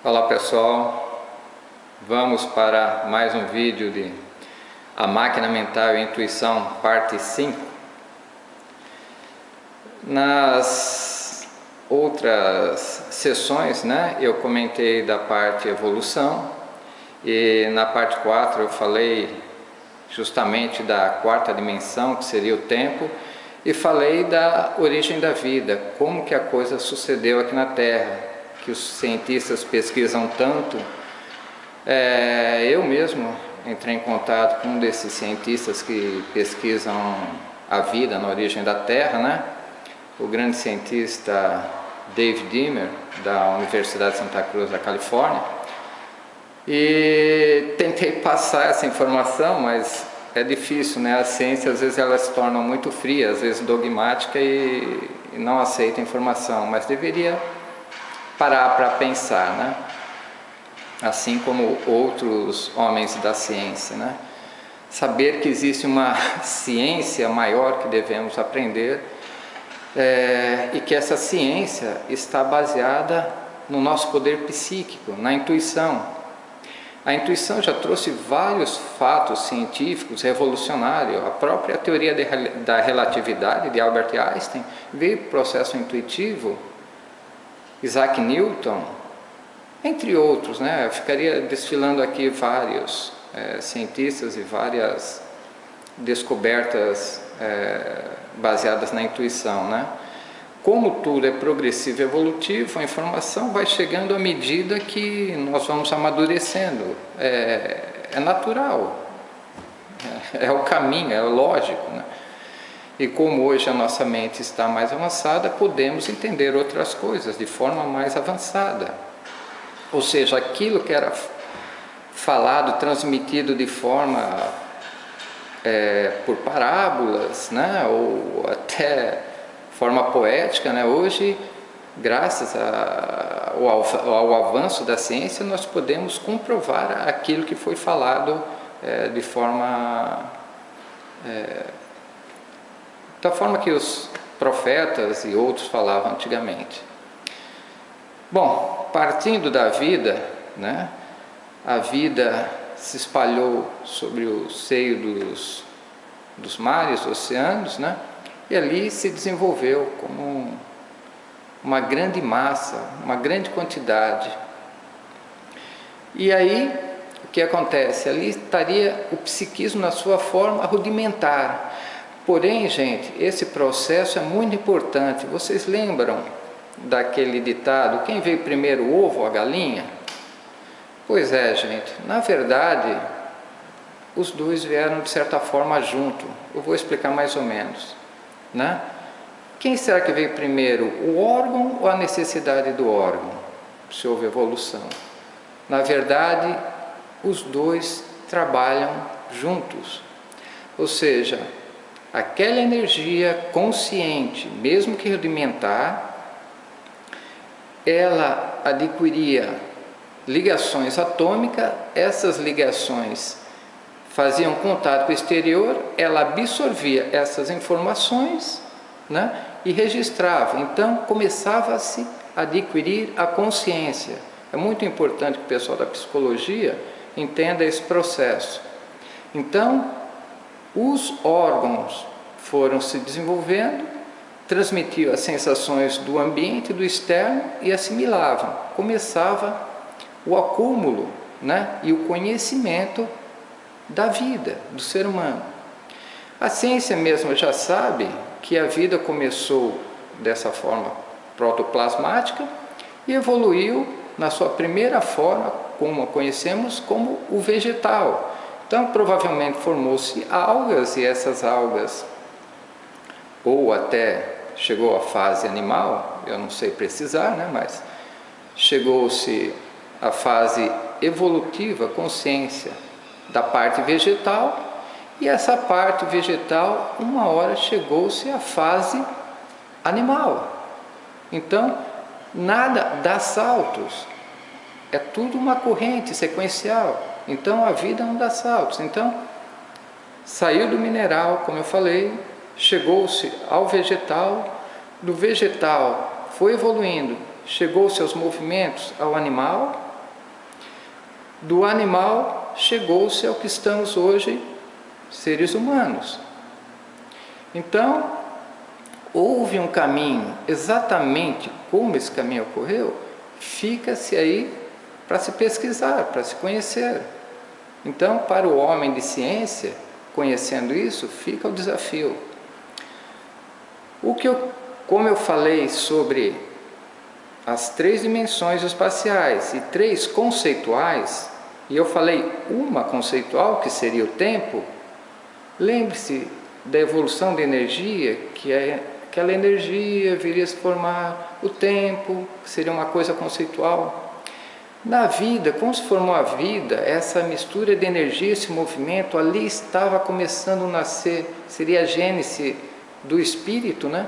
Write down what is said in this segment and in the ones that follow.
Olá pessoal, vamos para mais um vídeo de A Máquina Mental e a Intuição, parte 5. Nas outras sessões, eu comentei da parte evolução, e na parte 4 eu falei justamente da quarta dimensão, que seria o tempo, e falei da origem da vida, como que a coisa sucedeu aqui na Terra, que os cientistas pesquisam tanto. Eu mesmo entrei em contato com um desses cientistas que pesquisam a vida na origem da Terra, o grande cientista David Deamer, da Universidade de Santa Cruz da Califórnia, e tentei passar essa informação, mas é difícil, a ciência às vezes ela se torna muito fria, às vezes dogmática e não aceita a informação, mas deveria parar para pensar, assim como outros homens da ciência, saber que existe uma ciência maior que devemos aprender, e que essa ciência está baseada no nosso poder psíquico, na intuição. A intuição já trouxe vários fatos científicos revolucionários. A própria teoria da relatividade de Albert Einstein veio do processo intuitivo. Isaac Newton, entre outros, eu ficaria desfilando aqui vários cientistas e várias descobertas baseadas na intuição, Como tudo é progressivo e evolutivo, a informação vai chegando à medida que nós vamos amadurecendo, é natural, é o caminho, é lógico, E como hoje a nossa mente está mais avançada, podemos entender outras coisas de forma mais avançada. Ou seja, aquilo que era falado, transmitido de forma por parábolas, ou até forma poética, hoje, graças ao avanço da ciência, nós podemos comprovar aquilo que foi falado de forma... da forma que os profetas e outros falavam antigamente. Bom, partindo da vida, a vida se espalhou sobre o seio dos mares, oceanos, e ali se desenvolveu como uma grande massa, uma grande quantidade. E aí, o que acontece? Ali estaria o psiquismo na sua forma rudimentar. Porém, gente, esse processo é muito importante. Vocês lembram daquele ditado, quem veio primeiro, o ovo ou a galinha? Pois é, gente, na verdade, os dois vieram de certa forma junto. Eu vou explicar mais ou menos, Quem será que veio primeiro, o órgão ou a necessidade do órgão? Se houve evolução. Na verdade, os dois trabalham juntos. Ou seja, aquela energia consciente, mesmo que rudimentar, ela adquiria ligações atômicas, essas ligações faziam contato com o exterior, ela absorvia essas informações, e registrava. Então começava-se a adquirir a consciência. É muito importante que o pessoal da psicologia entenda esse processo. Então, os órgãos foram se desenvolvendo, transmitiam as sensações do ambiente e do externo e assimilavam. Começava o acúmulo, e o conhecimento da vida, do ser humano. A ciência mesmo já sabe que a vida começou dessa forma protoplasmática e evoluiu na sua primeira forma, como a conhecemos, como o vegetal. Então, provavelmente formou-se algas, e essas algas, ou até chegou à fase animal, eu não sei precisar, mas chegou-se à fase evolutiva, consciência da parte vegetal, e essa parte vegetal, uma hora chegou-se à fase animal. Então, nada dá saltos, é tudo uma corrente sequencial. Então a vida não dá saltos. Então saiu do mineral, como eu falei, chegou-se ao vegetal, do vegetal foi evoluindo, chegou-se aos movimentos, ao animal, do animal chegou-se ao que estamos hoje, seres humanos. Então, houve um caminho, exatamente como esse caminho ocorreu, fica-se aí para se pesquisar, para se conhecer. Então, para o homem de ciência, conhecendo isso, fica o desafio. Como eu falei sobre as 3 dimensões espaciais e 3 conceituais, e eu falei uma conceitual, que seria o tempo, lembre-se da evolução da energia, que é aquela energia viria a se formar o tempo, que seria uma coisa conceitual. Na vida, como se formou a vida, essa mistura de energia, esse movimento, ali estava começando a nascer, seria a gênese do espírito, né?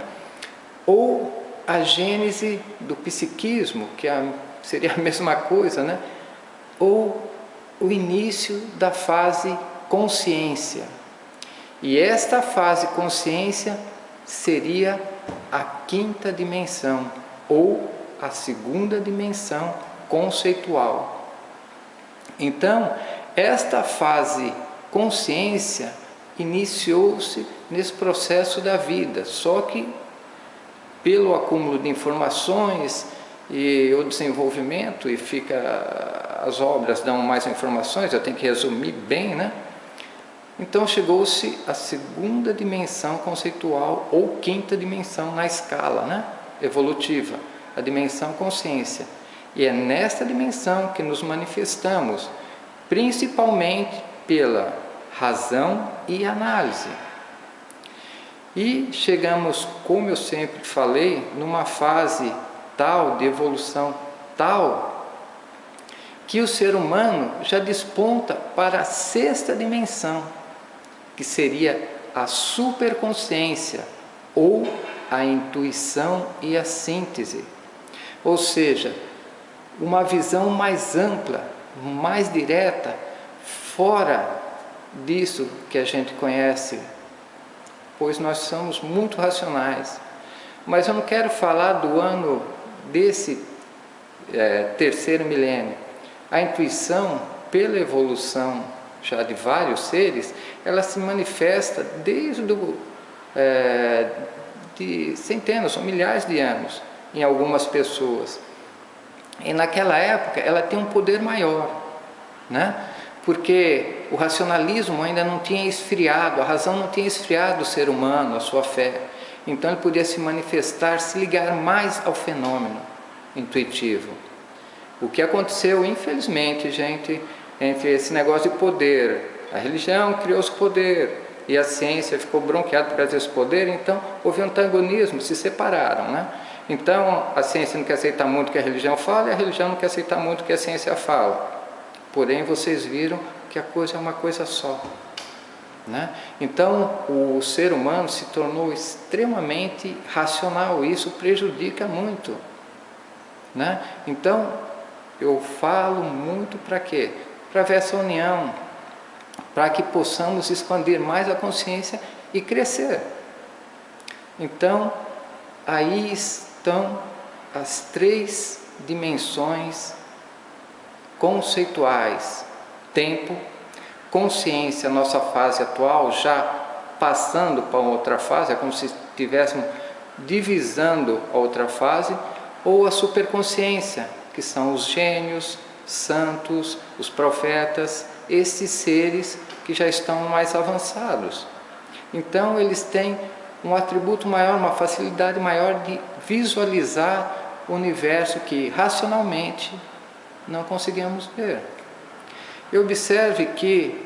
Ou a gênese do psiquismo, que seria a mesma coisa, né? Ou o início da fase consciência. E esta fase consciência seria a 5ª dimensão, ou a 2ª dimensão conceitual. Então, esta fase consciência iniciou-se nesse processo da vida, só que pelo acúmulo de informações e o desenvolvimento, e as obras dão mais informações, eu tenho que resumir bem, né? Então chegou-se à 2ª dimensão conceitual, ou 5ª dimensão na escala, né, evolutiva, a dimensão consciência. E é nesta dimensão que nos manifestamos, principalmente pela razão e análise. E chegamos, como eu sempre falei, numa fase tal de evolução tal, que o ser humano já desponta para a 6ª dimensão, que seria a superconsciência, ou a intuição e a síntese. Ou seja, uma visão mais ampla, mais direta, fora disso que a gente conhece, pois nós somos muito racionais. Mas eu não quero falar do ano desse 3º milênio. A intuição, pela evolução já de vários seres, ela se manifesta desde de centenas ou milhares de anos em algumas pessoas. E naquela época ela tem um poder maior, né? Porque o racionalismo ainda não tinha esfriado, a razão não tinha esfriado o ser humano, a sua fé. Então ele podia se manifestar, se ligar mais ao fenômeno intuitivo. O que aconteceu, infelizmente, gente, entre esse negócio de poder, a religião criou esse poder e a ciência ficou bronqueada por causa desse poder, então houve um antagonismo, se separaram, né? Então a ciência não quer aceitar muito o que a religião fala e a religião não quer aceitar muito o que a ciência fala. Porém, vocês viram que a coisa é uma coisa só, né? Então o ser humano se tornou extremamente racional, e isso prejudica muito, né? Então eu falo muito para quê? Para ver essa união, para que possamos expandir mais a consciência e crescer. Então, aí estão as 3 dimensões conceituais: tempo, consciência, nossa fase atual, já passando para outra fase, é como se estivéssemos divisando a outra fase, ou a superconsciência, que são os gênios, santos, os profetas, esses seres que já estão mais avançados. Então eles têm um atributo maior, uma facilidade maior de visualizar o universo que racionalmente não conseguimos ver. E observe que,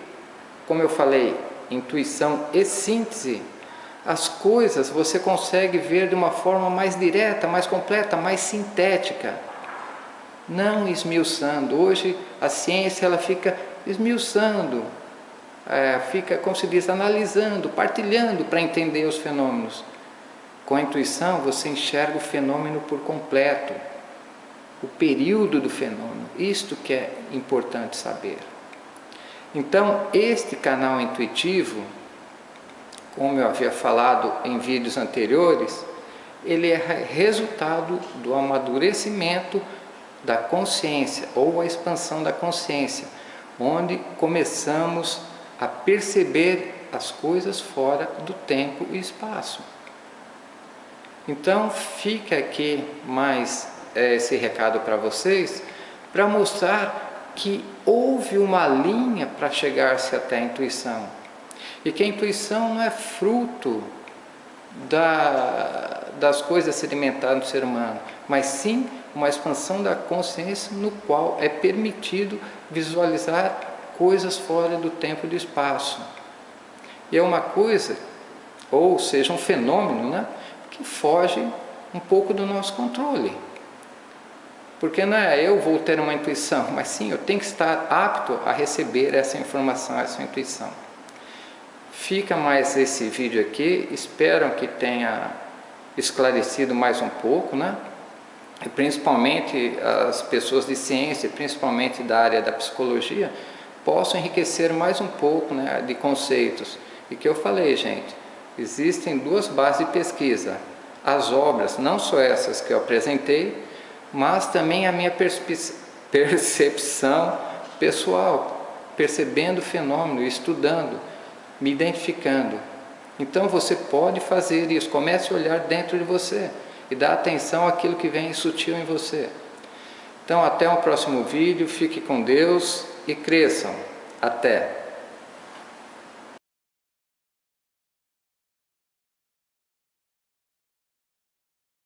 como eu falei, intuição e síntese, as coisas você consegue ver de uma forma mais direta, mais completa, mais sintética, não esmiuçando. Hoje a ciência ela fica esmiuçando, fica, como se diz, analisando, partilhando para entender os fenômenos. Com a intuição você enxerga o fenômeno por completo, o período do fenômeno. Isto que é importante saber. Então este canal intuitivo, como eu havia falado em vídeos anteriores, ele é resultado do amadurecimento da consciência, ou a expansão da consciência, onde começamos a perceber as coisas fora do tempo e espaço. Então fica aqui mais esse recado para vocês, para mostrar que houve uma linha para chegar-se até a intuição, e que a intuição não é fruto das coisas sedimentadas do ser humano, mas sim uma expansão da consciência no qual é permitido visualizar coisas fora do tempo e do espaço. E é uma coisa, ou seja, um fenômeno, né, que foge um pouco do nosso controle. Porque não é eu vou ter uma intuição, mas sim eu tenho que estar apto a receber essa informação, essa intuição. Fica mais esse vídeo aqui, espero que tenha esclarecido mais um pouco, né? E principalmente as pessoas de ciência, principalmente da área da psicologia, possam enriquecer mais um pouco, né, de conceitos. E que eu falei, gente, existem duas bases de pesquisa, as obras, não só essas que eu apresentei, mas também a minha percepção pessoal, percebendo o fenômeno, estudando, me identificando. Então você pode fazer isso, comece a olhar dentro de você e dar atenção àquilo que vem sutil em você. Então até o próximo vídeo, fique com Deus e cresçam. Até!